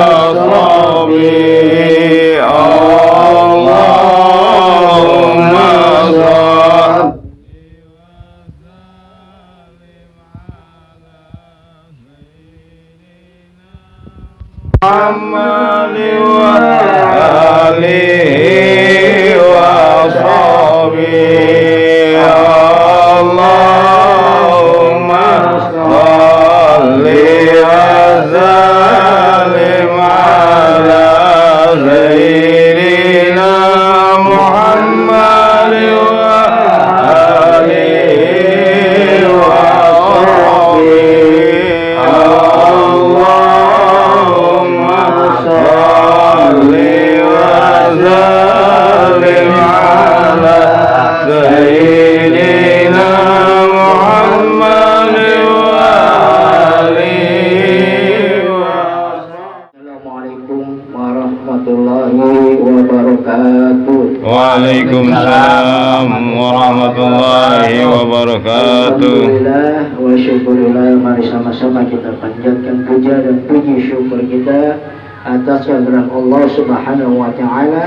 وصحبه اللهم صل محمد وآله وصحبه اللهم صل وسلم على سيدنا محمد وآله وصحبه اللهم صل وسلم على سيدنا محمد وآله Assalamualaikum warahmatullahi wabarakatuh. Waalaikumsalam warahmatullahi wabarakatuh. Alhamdulillah wa syukurillah. Mari sama-sama kita panjatkan puja dan puji syukur kita atas kehadiran Allah Subhanahu wa taala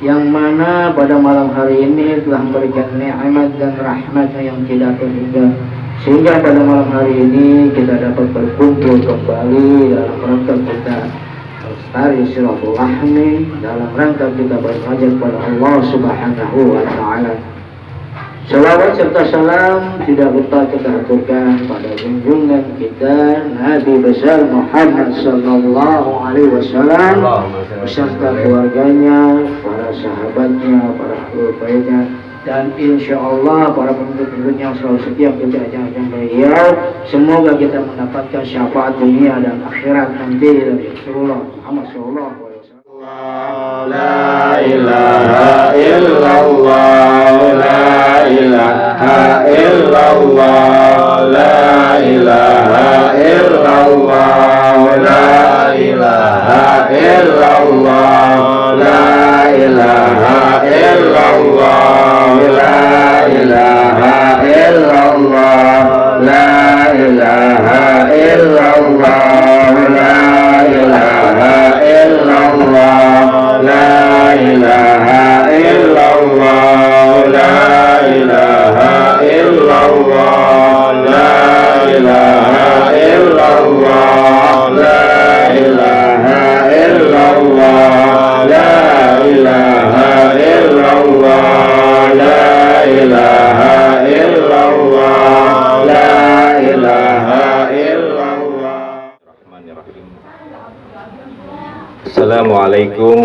yang mana pada malam hari ini telah memberikan nikmat dan rahmat-Nya yang tidak terhingga, sehingga pada malam hari ini kita dapat berkumpul kembali dalam rangka kita melestari silaturahmi, dalam rangka kita beribadah kepada Allah Subhanahu wa taala. Salawat serta salam tidak lupa kita aturkan pada junjungan kita Nabi besar Muhammad sallallahu alaihi wasallam beserta keluarganya, para sahabatnya, para ahli baitnya, dan insya Allah para pengikut yang selalu setia kepada ajaran beliau. Semoga kita mendapatkan syafaat dunia dan akhirat nanti dari Rasulullah Muhammad sallallahu alaihi wasallam. La ilaha illallah, la ilaha illallah, la ilaha illallah, la ilaha illallah, la ilaha illallah, la ilaha illallah, la ilaha illallah, la ilaha illallah, la ilaha illallah, la ilaha illallah, la ilaha illallah, la ilaha illallah, la ilaha illallah, la ilaha illallah, la ilaha illallah. Assalamualaikum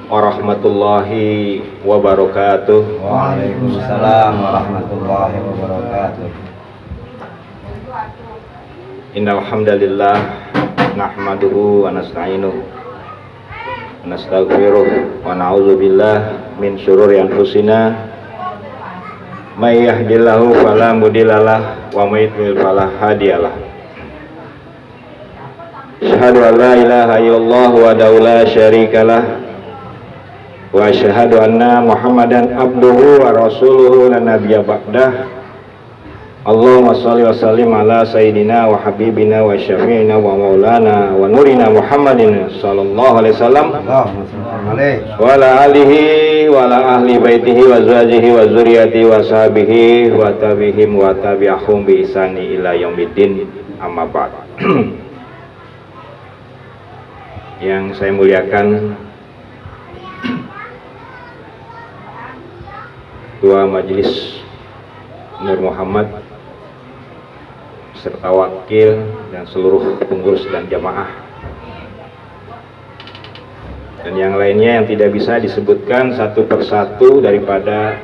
warahmatullahi wabarakatuh. Waalaikumsalam warahmatullahi wabarakatuh. Innal hamdalillah nahmaduhu wa nasta'inuhu wa nastaghfiruh wa na'udzu billahi min syururi anfusina may yahdihillahu fala mudhillalah wa may yudlil fala hadiyalah. Asyhadu an la ilaha illallah wahdahu la syarikalah wa asyhadu anna Muhammadan abduhu wa rasuluhu la nabiyya ba'dah. Allahumma shalli wa sallim ala sayyidina wa habibina wa syafi'ina wa maulana wa nurina Muhammadin sallallahu alaihi wasallam Allahumma shalli alaihi wa ala alihi wa ala ahli baitihi wa azwajihi wa dzurriyyatihi wa sahbihi wa tabi'ihim wa tabi'ahum bi ihsani ila yaumiddin, amma ba'd. Yang saya muliakan Ketua Majelis Nur Muhammad serta wakil dan seluruh pengurus dan jamaah, dan yang lainnya yang tidak bisa disebutkan satu persatu daripada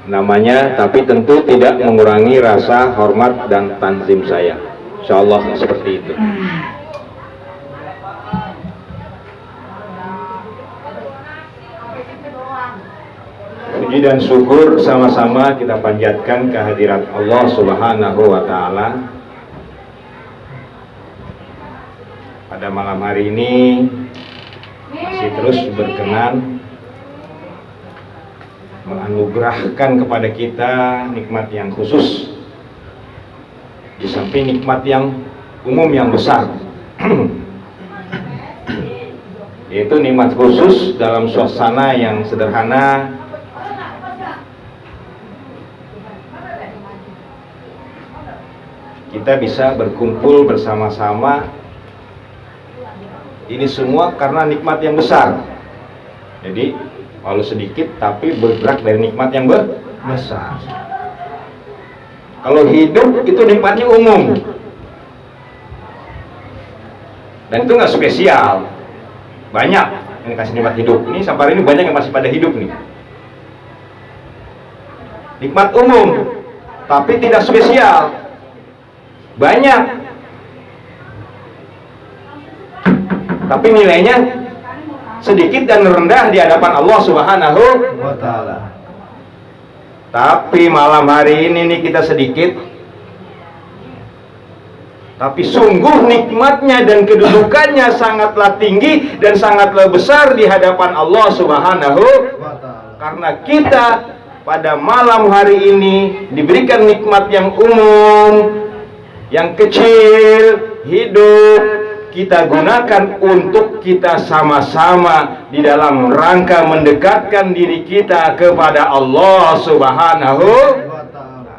namanya, tapi tentu tidak mengurangi rasa hormat dan tanzim saya. Insyaallah seperti itu. Puji dan syukur sama-sama kita panjatkan kehadirat Allah Subhanahu wa taala. Pada malam hari ini masih terus berkenan menganugerahkan kepada kita nikmat yang khusus, di samping nikmat yang umum yang besar, Yaitu nikmat khusus dalam suasana yang sederhana, kita bisa berkumpul bersama-sama. Ini semua karena nikmat yang besar. Jadi walau sedikit tapi bergerak dari nikmat yang besar. Kalau hidup itu nikmatnya umum, dan itu nggak spesial. Banyak yang dikasih nikmat hidup. Ini sampai hari ini banyak yang masih pada hidup nih. Nikmat umum, tapi tidak spesial. Banyak, tapi nilainya sedikit dan rendah di hadapan Allah Subhanahu wa Ta'ala. Tapi malam hari ini nih kita sedikit, tapi sungguh nikmatnya dan kedudukannya sangatlah tinggi dan sangatlah besar di hadapan Allah Subhanahu wa Ta'ala. Karena kita pada malam hari ini diberikan nikmat yang umum, yang kecil, hidup, kita gunakan untuk kita sama-sama di dalam rangka mendekatkan diri kita kepada Allah Subhanahu wa Ta'ala.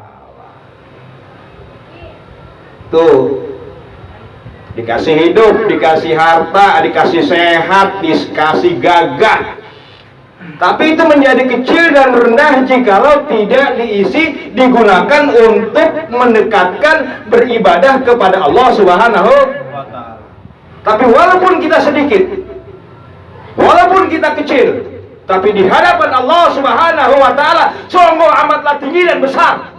Tuh, dikasih hidup, dikasih harta, dikasih sehat, dikasih gagah. Tapi itu menjadi kecil dan rendah jikalau tidak diisi, digunakan untuk mendekatkan beribadah kepada Allah Subhanahu wa Ta'ala. Tapi walaupun kita sedikit, walaupun kita kecil, tapi di hadapan Allah Subhanahu wa Ta'ala sungguh amatlah tinggi dan besar.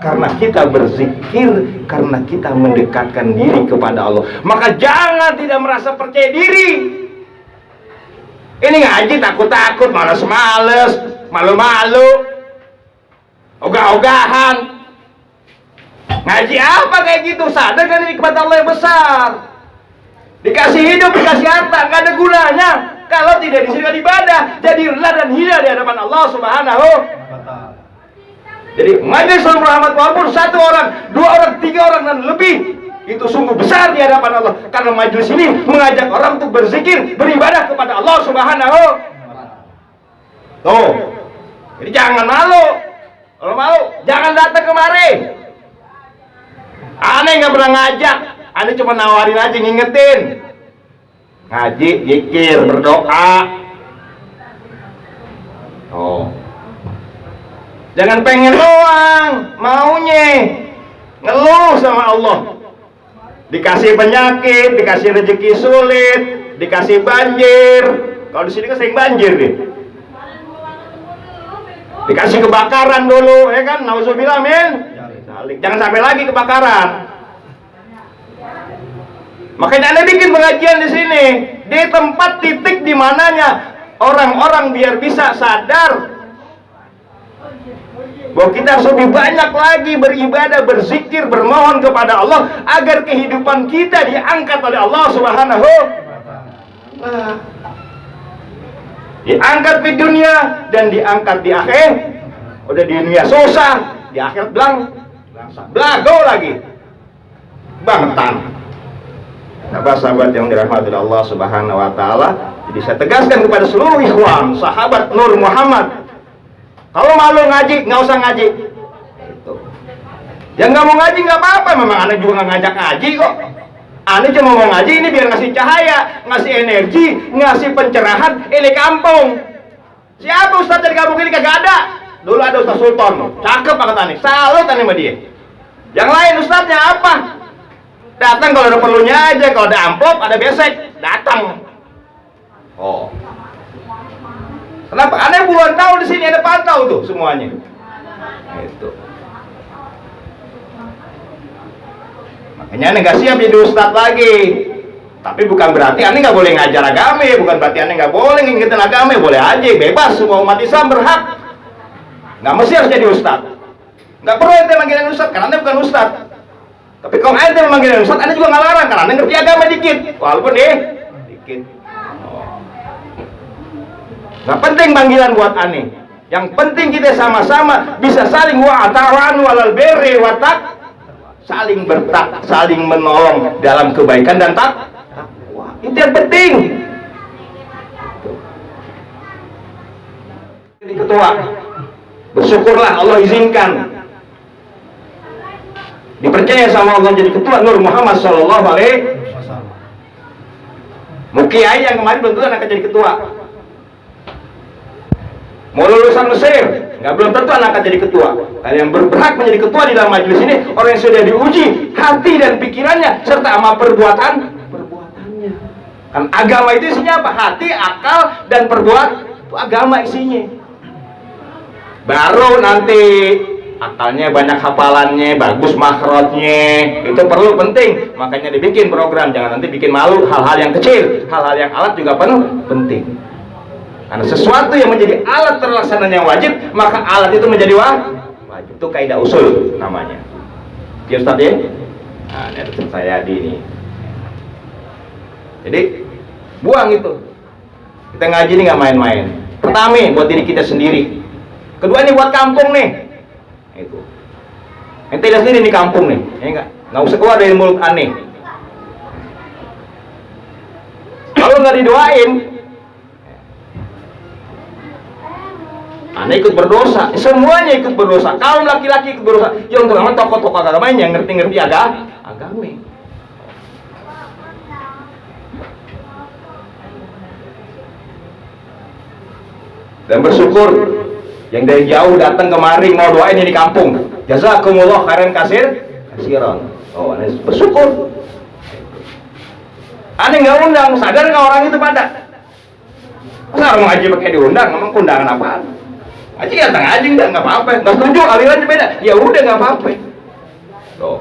Karena kita berzikir, karena kita mendekatkan diri kepada Allah. Maka jangan tidak merasa percaya diri. Ini ngaji takut-takut, males-males, malu-malu, ogah-ogahan. Ngaji apa kayak gitu? Sadar kan nikmat Allah yang besar. Dikasih hidup, dikasih harta, nggak ada gunanya kalau tidak disediakan ibadah. Jadi rendah dan hina di hadapan Allah Subhanahu wa Ta'ala. Jadi majelis Rahmat walaupun 1 orang, 2 orang, 3 orang dan lebih, itu sungguh besar di hadapan Allah. Karena majelis ini mengajak orang untuk berzikir, beribadah kepada Allah Subhanahu wa Ta'ala. Tuh. Jadi jangan malu. Kalau malu, jangan datang kemari. Aneh nggak pernah ngajak, aneh cuma nawarin aja, ngingetin. Ngaji, zikir, berdoa. Oh. Jangan pengen doang, maunya ngeluh sama Allah. Dikasih penyakit, dikasih rezeki sulit, dikasih banjir. Kalau di sini kan sering banjir deh. Dikasih kebakaran dulu, ya kan? Nauzubillah min. Jangan sampai lagi kebakaran. Makanya Anda bikin pengajian di sini, di tempat titik di mananya orang-orang biar bisa sadar bahwa kita harus lebih banyak lagi beribadah, berzikir, bermohon kepada Allah agar kehidupan kita diangkat oleh Allah Subhanahu wa Ta'ala. Diangkat di dunia dan diangkat di akhir. Udah di dunia susah, di akhirat belago lagi. Bangtan. Sahabat-sahabat yang dirahmati Allah Subhanahu wa Ta'ala, jadi saya tegaskan kepada seluruh ikhwan, sahabat Nur Muhammad, kalau malu ngaji, nggak usah ngaji. Itu. Yang nggak mau ngaji nggak apa-apa, memang aneh juga nggak ngajak ngaji kok. Aneh cuma mau ngaji ini biar ngasih cahaya, ngasih energi, ngasih pencerahan. Ini kampung. Siapa ustadz dari kampung ini kagak ada? Dulu ada Ustaz Sultan, cakep banget aneh. Salut aneh sama dia. Yang lain ustadznya apa? Datang kalau ada perlunya aja, kalau ada amplop, ada besek, datang. Oh. Kenapa? Aneh puluhan tahun di sini ada pantau tuh semuanya. Itu. Makanya aneh nggak siap jadi ustadz lagi. Tapi bukan berarti aneh nggak boleh ngajar agama, bukan berarti aneh nggak boleh ngingetin agama, boleh aja, bebas, semua umat Islam berhak. Nggak mesti harus jadi ustadz. Nggak perlu ente manggilin ustadz, karena aneh bukan ustadz. Tapi kalau ente manggilin ustadz, aneh juga nggak larang, karena aneh ngerti agama dikit, walaupun dikit. Gak penting panggilan buat aneh. Yang penting kita sama-sama bisa saling wa'ata'wan walal birri wa taqwa. saling menolong dalam kebaikan dan takwa. Itu yang penting. Jadi ketua, bersyukurlah Allah izinkan dipercaya sama Allah jadi ketua Nur Muhammad Sallallahu Alaihi Wasallam. Mau kiai yang kemarin belum tentu akan jadi ketua. Mau lulusan Mesir, belum tentu anak akan jadi ketua. Dan yang berhak menjadi ketua di dalam majelis ini orang yang sudah diuji hati dan pikirannya serta amal perbuatannya. Kan agama itu isinya apa? Hati, akal, dan perbuatan. Itu agama isinya. Baru nanti akalnya banyak, hafalannya bagus, makhrajnya itu perlu, penting. Makanya dibikin program, jangan nanti bikin malu hal-hal yang kecil, hal-hal yang alat juga penting. Karena sesuatu yang menjadi alat terlaksana yang wajib, maka alat itu menjadi wajib. Itu kaidah usul namanya. Ya Ustaz ya? Nah, ini ada saya di ini. Jadi buang itu. Kita ngaji ini nggak main-main. Pertama buat diri kita sendiri. Kedua ini buat kampung nih. Itu. Ente lihat sendiri di kampung nih. Ya nggak usah keluar dari mulut aneh. Kalau nggak didoain, aneh ikut berdosa, semuanya ikut berdosa. Kaum laki-laki ikut berdosa. Yang terutama tokoh-tokoh agama yang ngerti-ngerti agama. Dan bersyukur yang dari jauh datang kemari mau doain ini di kampung. Jazakumullah khairan kasiran. Oh, aneh bersyukur. Aneh nggak undang, sadar nggak orang itu pada? Masa orang ngaji pakai diundang? Emang undangan apaan? Ngaji datang aja nggak apa-apa. Nggak setuju alirannya beda, ya udah nggak apa-apa. Tuh.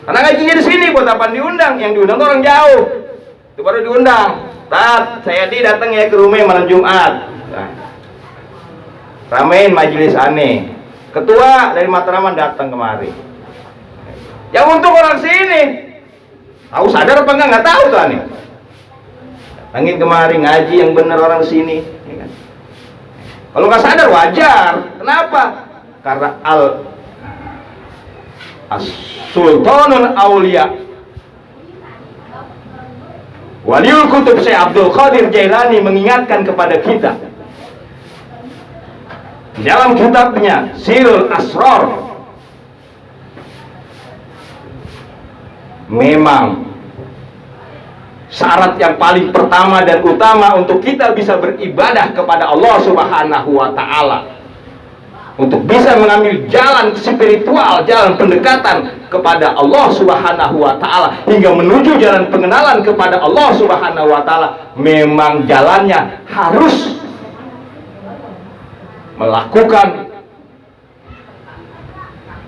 Karena ngajinya di sini buat apa diundang? Yang diundang tuh orang jauh. Itu baru diundang. Tat, saya datang ya ke rumah malam Jumat. Nah, ramein majelis aneh. Ketua dari Matraman datang kemari. Yang untuk orang sini. Tahu sadar apa enggak tahu tuh aneh. Datangin kemari ngaji yang benar orang sini. Ya kan? Kalau nggak sadar wajar. Kenapa? Karena Sultanul Aulia Waliul Kutub Syekh Abdul Qadir Jailani mengingatkan kepada kita dalam kitabnya Sirul Asrar, memang syarat yang paling pertama dan utama untuk kita bisa beribadah kepada Allah Subhanahu wa Ta'ala, untuk bisa mengambil jalan spiritual, jalan pendekatan kepada Allah Subhanahu wa Ta'ala, hingga menuju jalan pengenalan kepada Allah Subhanahu wa Ta'ala, memang jalannya harus melakukan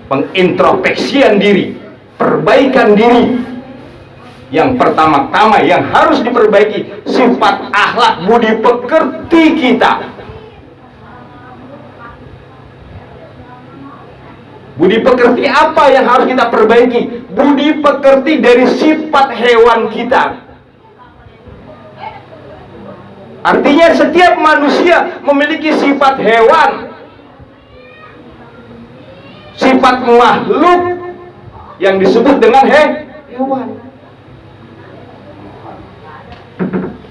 pengintrospeksian diri, perbaikan diri. Yang pertama-tama yang harus diperbaiki sifat akhlak budi pekerti kita. Budi pekerti apa yang harus kita perbaiki? Budi pekerti dari sifat hewan kita. Artinya setiap manusia memiliki sifat hewan, sifat makhluk yang disebut dengan hewan.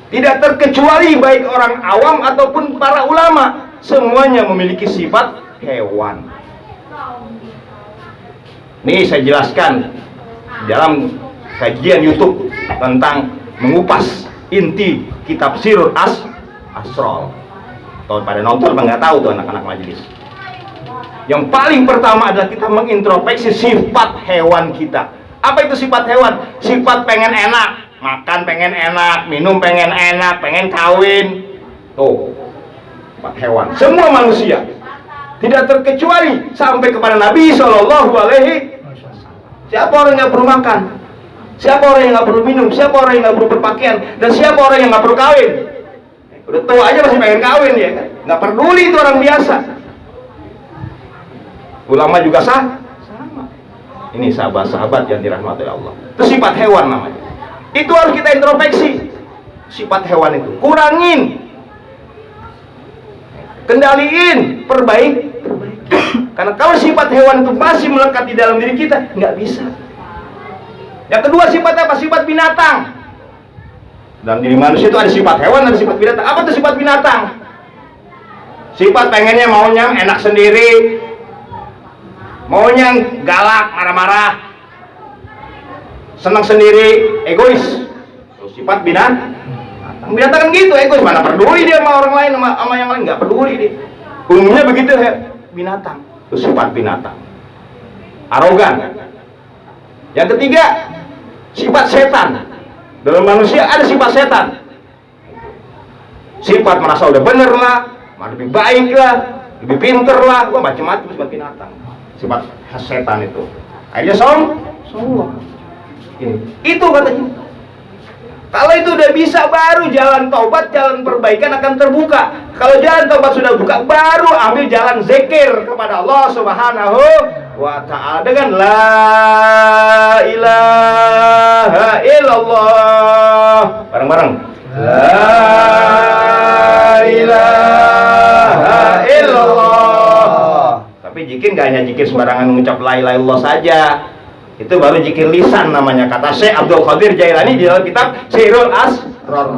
Tidak terkecuali baik orang awam ataupun para ulama, semuanya memiliki sifat hewan. Ini saya jelaskan dalam kajian YouTube tentang mengupas inti kitab Sirul Asrar. Kalau pada nonton nggak tahu tuh anak-anak majelis. Yang paling pertama adalah kita mengintrospeksi sifat hewan kita. Apa itu sifat hewan? Sifat pengen enak, makan pengen enak, minum pengen enak, pengen kawin. Tuh, sifat hewan. Semua manusia, tidak terkecuali sampai kepada Nabi Shallallahu Alaihi Wasallam. Siapa orang yang nggak perlu makan? Siapa orang yang nggak perlu minum? Siapa orang yang nggak perlu berpakaian? Dan siapa orang yang nggak perlu kawin? Udah tua aja masih pengen kawin ya kan? Nggak peduli itu orang biasa. Ulama juga sama. Ini sahabat-sahabat yang dirahmati Allah. Itu sifat hewan namanya. Itu harus kita introspeksi. Sifat hewan itu kurangin, kendaliin, perbaiki. Karena kalau sifat hewan itu masih melekat di dalam diri kita, nggak bisa. Yang kedua sifat apa? Sifat binatang. Dalam diri manusia itu ada sifat hewan, ada sifat binatang. Apa itu sifat binatang? Sifat pengennya, maunya enak sendiri, maunya galak, marah-marah, senang sendiri, egois. Sifat binatang. Binatang kan gitu, egois. Mana peduli dia sama orang lain, sama yang lain, nggak peduli dia. Umumnya begitu ya, binatang. Itu sifat binatang. Arogan. Yang ketiga, sifat setan. Dalam manusia ada sifat setan. Sifat merasa udah bener lah, lebih baik lah, lebih pinter lah, wah macam-macam sifat binatang. Sifat setan itu. Akhirnya sombong. Itu katanya. Kalau itu udah bisa, baru jalan taubat, jalan perbaikan akan terbuka. Kalau jalan taubat sudah buka, baru ambil jalan zikir kepada Allah Subhanahu wa ta'ala dengan la ilaha illallah. Bareng-bareng. La ilaha illallah. Tapi zikir gak hanya zikir sembarangan mengucap la ilaha illallah saja. Itu baru zikir lisan namanya, kata Syekh Abdul Qadir Jailani di dalam kitab Sirul Asrar.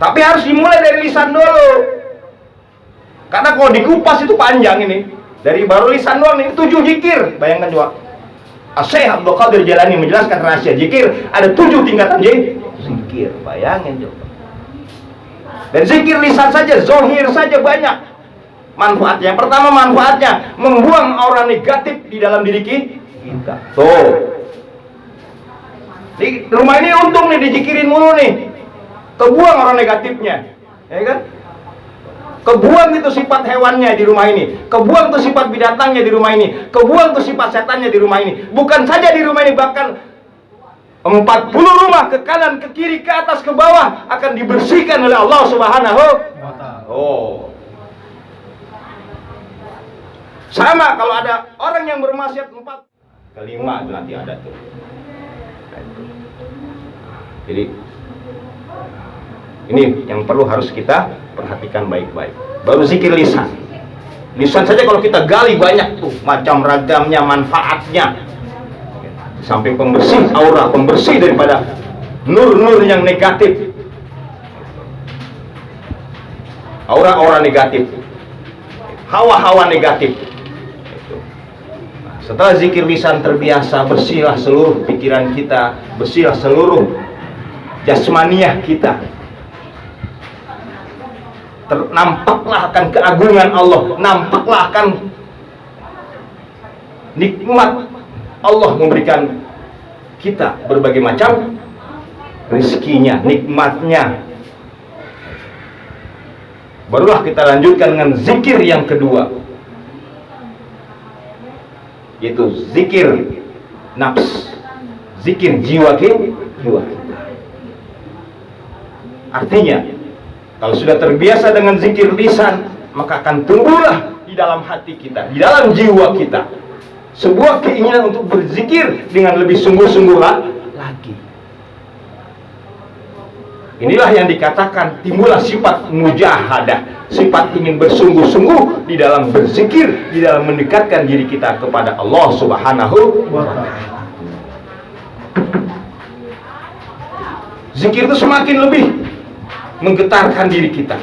Tapi harus dimulai dari lisan dulu. Karena kalau dikupas itu panjang ini. Dari baru lisan doang ini 7 zikir. Bayangkan coba. Syekh Abdul Qadir Jailani menjelaskan rahasia zikir, ada 7 tingkatan zikir. Bayangin coba. Dan zikir lisan saja, zohir saja banyak manfaatnya. Yang pertama manfaatnya membuang aura negatif di dalam diri kita. Tuh. Di rumah ini untung nih dizikirin mulu nih. Kebuang aura negatifnya. Ya kan? Kebuang itu sifat hewannya di rumah ini. Kebuang itu sifat binatangnya di rumah ini. Kebuang itu sifat setannya di rumah ini. Bukan saja di rumah ini, bahkan 40 rumah ke kanan, ke kiri, ke atas, ke bawah akan dibersihkan oleh Allah Subhanahu wa ta'ala. Oh. Sama kalau ada orang yang bermaksiat 4 kelima itu nanti ada tuh. Jadi ini yang perlu harus kita perhatikan baik-baik. Baru zikir lisan. Lisan saja kalau kita gali banyak tuh macam ragamnya manfaatnya. Di samping pembersih aura, pembersih daripada nur-nur yang negatif. Aura-aura negatif. Hawa-hawa negatif. Setelah zikir lisan terbiasa, bersihlah seluruh pikiran kita, bersihlah seluruh jasmaniah kita. Nampaklah akan keagungan Allah, nampaklah akan nikmat Allah memberikan kita berbagai macam rezekinya, nikmatnya. Barulah kita lanjutkan dengan zikir yang kedua, yaitu zikir nafs, zikir jiwa kita. Artinya, kalau sudah terbiasa dengan zikir lisan, maka akan tumbuhlah di dalam hati kita, di dalam jiwa kita, sebuah keinginan untuk berzikir dengan lebih sungguh-sungguh lagi. Inilah yang dikatakan timbullah sifat mujahadah, sifat ingin bersungguh-sungguh di dalam berzikir, di dalam mendekatkan diri kita kepada Allah Subhanahu wa ta'ala. Zikir itu semakin lebih menggetarkan diri kita,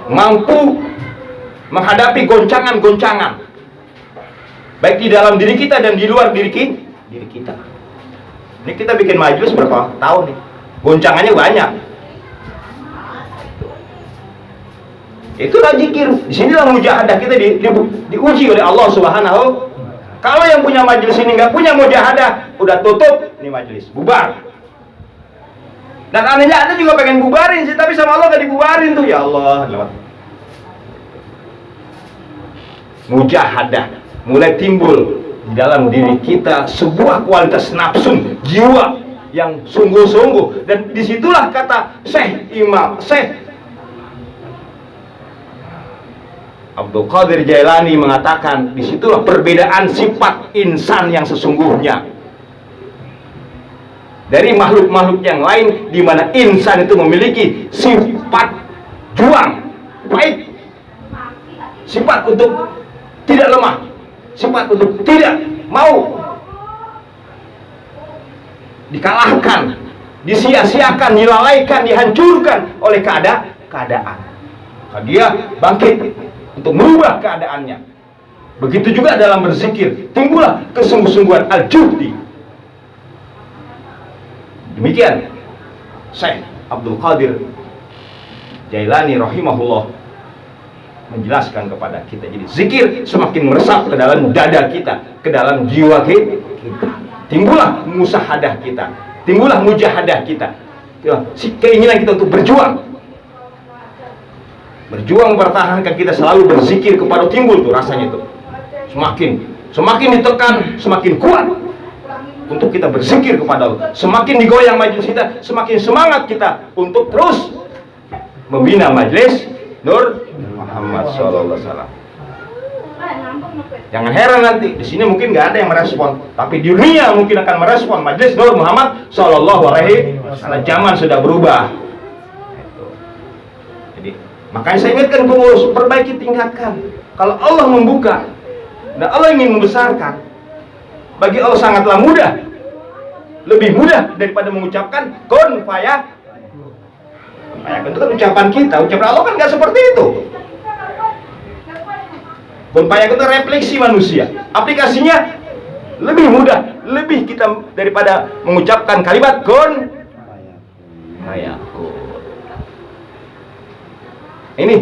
mampu menghadapi goncangan-goncangan baik di dalam diri kita dan di luar diri kita. Ini kita bikin majelis berapa tahun nih, goncangannya banyak. Itulah zikir. Disinilah mujahadah kita diuji oleh Allah Subhanahu. Kalau yang punya majelis ini nggak punya mujahadah, udah tutup nih majelis, bubar. Dan anehnya ada juga pengen bubarin sih, tapi sama Allah nggak dibubarin tuh. Ya Allah, lewat mujahadah mulai timbul di dalam diri kita sebuah kualitas nafsu jiwa yang sungguh-sungguh. Dan disitulah kata Syekh Abdul Qadir Jailani mengatakan, disitulah perbedaan sifat insan yang sesungguhnya dari makhluk-makhluk yang lain, di mana insan itu memiliki sifat berjuang, baik, sifat untuk tidak lemah, sifat untuk tidak mau dikalahkan, disia-siakan, dilalaikan, dihancurkan oleh keadaan. Maka dia bangkit untuk merubah keadaannya. Begitu juga dalam berzikir, timbullah kesungguh-sungguhan al-juhdi. Demikian Syekh Abdul Qadir Jailani rahimahullah menjelaskan kepada kita. Jadi zikir semakin meresap ke dalam dada kita, ke dalam jiwa kita. Timbullah musahadah kita, timbullah mujahadah kita, keinginan kita untuk berjuang mempertahankan. Kita selalu berzikir kepada timbul tuh rasanya tuh. Semakin ditekan, semakin kuat untuk kita berzikir kepada Allah. Semakin digoyang majelis kita, semakin semangat kita untuk terus membina majelis Nur Muhammad SAW. Jangan heran nanti di sini mungkin nggak ada yang merespon, tapi di dunia mungkin akan merespon majelis Nur Muhammad SAW. Zaman sudah berubah. Jadi makanya saya ingatkan pengurus, perbaiki, tingkatkan. Kalau Allah membuka dan Allah ingin membesarkan, bagi Allah sangatlah mudah, lebih mudah daripada mengucapkan kun fayakun. Itu kan ucapan kita, ucapan Allah kan nggak seperti itu. Kun fayakun itu refleksi manusia, aplikasinya lebih mudah, lebih kita daripada mengucapkan kalimat kun fayakun. Ini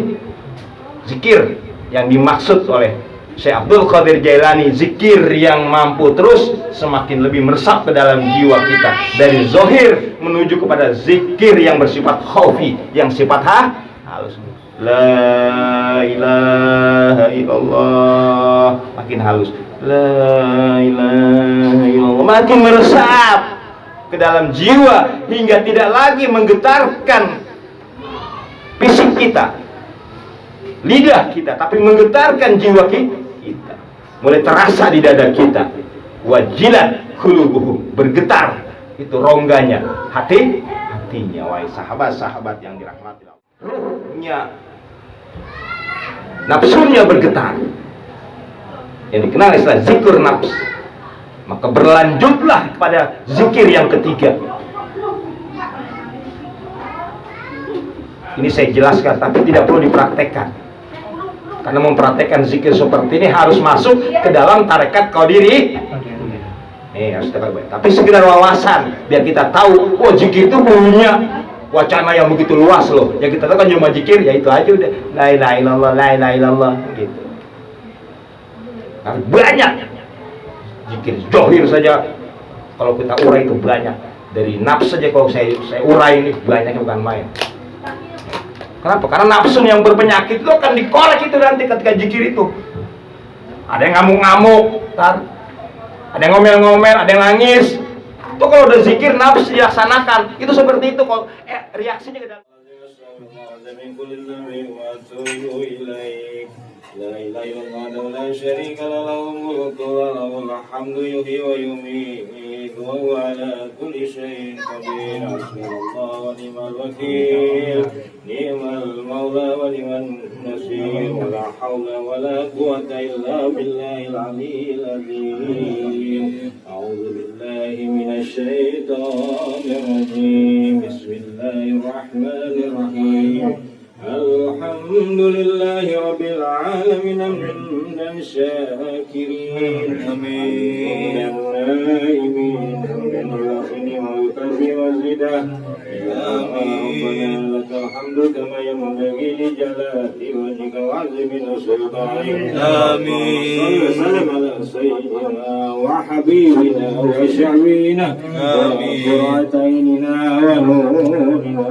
zikir yang dimaksud oleh Syekh Abdul Qadir Jailani, zikir yang mampu terus semakin lebih meresap ke dalam jiwa kita, dari zohir menuju kepada zikir yang bersifat khaufi, yang sifat halus. La ilaha illallah, makin halus. La ilaha illallah, makin meresap ke dalam jiwa hingga tidak lagi menggetarkan fisik kita, lidah kita, tapi menggetarkan jiwa kita. Mulai terasa di dada kita. Wajilat qulubuhum, bergetar itu rongganya hatinya. Wahai sahabat-sahabat yang dirahmati Allah, ruhnya, nafsunya bergetar, yang dikenal istilah zikir nafs. Maka berlanjutlah kepada zikir yang ketiga. Ini saya jelaskan, tapi tidak perlu dipraktekkan. Karena mempraktekkan zikir seperti ini harus masuk ke dalam tarekat Qadiri. Harus terbaik. Tapi sekedar wawasan, biar kita tahu, oh zikir itu punya wacana yang begitu luas loh. Yang kita tahu kan cuma zikir, ya itu aja udah. La ilaha illallah, la ilaha illallah, gitu. Tapi banyak zikir zohir saja, kalau kita urai itu banyak. Dari nafs saja kalau saya urai ini banyaknya, bukan main. Kenapa? Karena nafsu yang berpenyakit itu akan dikorek itu nanti ketika zikir itu. Ada yang ngamuk-ngamuk, ada yang ngomel-ngomel, ada yang nangis. Itu kalau udah zikir nafsu dilaksanakan, itu seperti itu kalau reaksinya ke dalam. La ilaha illallah la syarika lahu mulku wa lahul hamdu yuhyi wa yumiitu wa huwa ala kulli syai'in qadir. Hasbunallahu wa ni'mal wakeel, ni'mal maula wa ni'man nasir. Wa la haula wa la quwwata illa billahil aliyyil azim. A'udzu billahi minasy syaithanir rajim. Bismillahirrahmanirrahim. Alhamdulillahi Rabbil Alamin, hamdan syakirin, amin. Naimin, hamdan ilakhini mawkafi wazidah, amin. Lakal hamdu kama yanbaghi li jalali wajhika wa azimi sultanik, amin. Sallam ala sayyidina wa habibina wa sya'wina, amin. Qurratainina wa nurina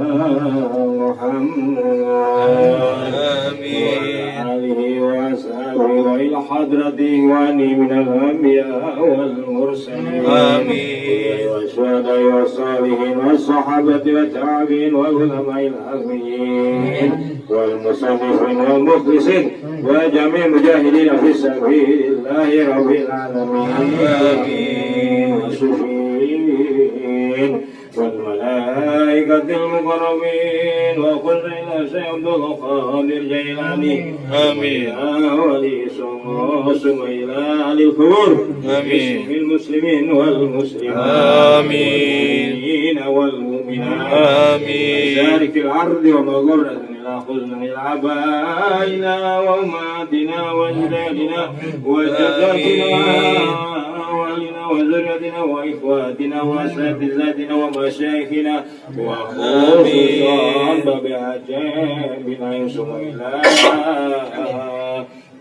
Muhammad. آمين وآله وأصحابه وإلى حضرته وأني من الأنبياء والمرسلين آمين والشهداء والصالحين والصحابة والتابعين والعلماء العاملين والمصنفين والمخلصين وجميع المجاهدين في سبيل الله رب العالمين آمين والشفيعين والملائكة الملائكة المقربين وقل إلى سيد عبد القادر جيلاني آمين. ولي ثم إلى أهل القبور آمين. المسلمين والمسلمات آمين. والمؤمنين والمؤمنات آمين. بارك الأرض ومغرة إلى حزن العبائنا وأماتنا وأجدادنا وجداتنا وأهلنا وذريتنا وإخواتنا وأساتذتنا ومشايخنا وخصوصا بأجابنا يوسف إلى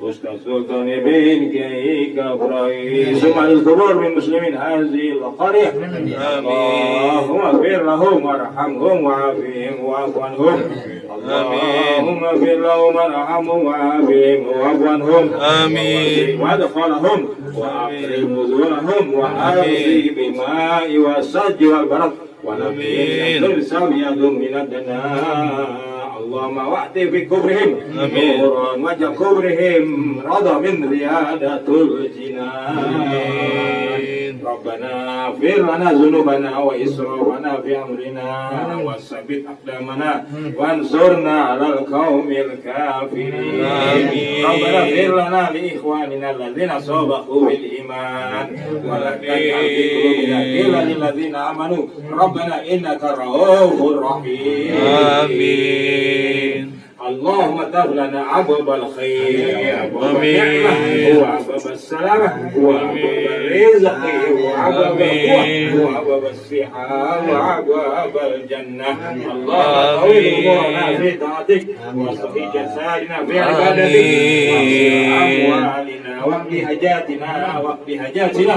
أستاذ سلطان بن كيك إبراهيم ثم الكبار من المسلمين هذه القرية اللهم اغفر لهم وارحمهم وعافهم واعف عنهم اللهم اغفر لهم وارحمهم وعافهم واعف عنهم آمين. وادخلهم وأكرم نزولهم وأغزي بالماء والثلج والبرد ونقيهم من سويهم من الدناء اللهم واعط في كبرهم نورا وجه كبرهم رضى من ريادة الجنان ربنا اغفر لنا ذنوبنا وإسرافنا في أمرنا وثبت أقدامنا وانصرنا على القوم الكافرين ربنا اغفر لنا لإخواننا الذين سبقوا بالإيمان ولا تجعل في قلوبنا غلا للذين آمنوا ربنا إنك رؤوف رحيم آمين. اللهم افتح لنا أبواب الخير وأبواب النعمة وأبواب السلامة وأبواب الرزق وأبواب القوة وأبواب الصحة وأبواب الجنة اللهم طول أمورنا في طاعتك واصلح جسادنا في عبادتك واغفر أموالنا واقض حاجاتنا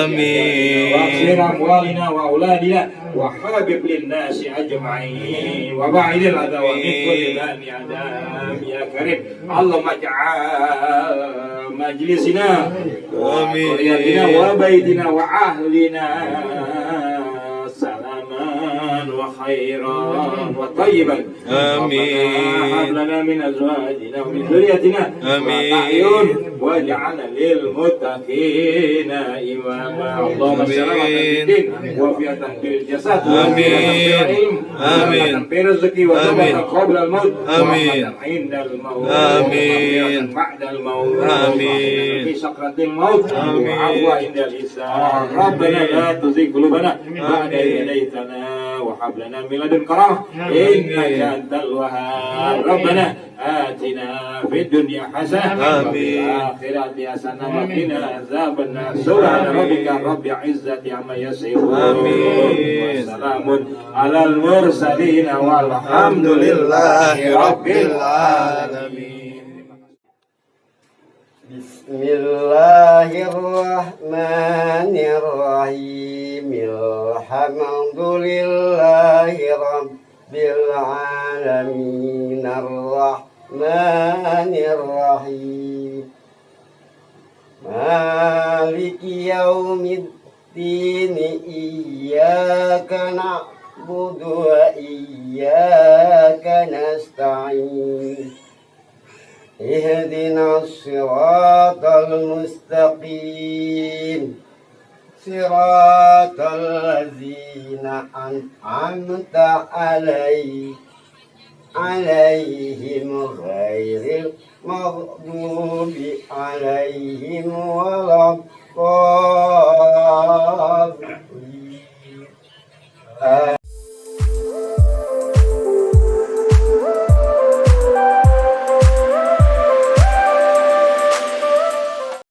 آمين. واغفر أموالنا وأولادنا وحابب للناس أجمعين وبعد العداوة من كل دان عذاب يا كريم اللهم اجعل مجلسنا وقريتنا وبيتنا وأهلنا سلاما وخيرا وطيبا آمين. هب لنا من أزواجنا ومن ذريتنا أعين واجعلنا للمتقين إماما اللهم سلامة في الدين وفية في الجسد وفية في الرزق وثبتا قبل الموت ورحمة عند الموت وعافية بعد الموت في سكرة الموت وعفوا عند الحساب ربنا لا تزغ قلوبنا بعد إذ هديتنا وهب لنا من لدنك رحمة إنك أنت الوهاب ربنا آتنا في الدنيا حسنة وفي الآخرة حسنة وقنا عذاب النار سبحان ربك رب العزة عما يصفون وسلام على المرسلين والحمد لله رب العالمين. بسم الله الرحمن الرحيم الحمد لله رب العالمين الرحمن الرحيم مالك يوم الدين إياك نعبد وإياك نستعين اهدنا الصراط المستقيم صراط الذين أنعمت عليهم غير المغضوب عليهم ولا الضالين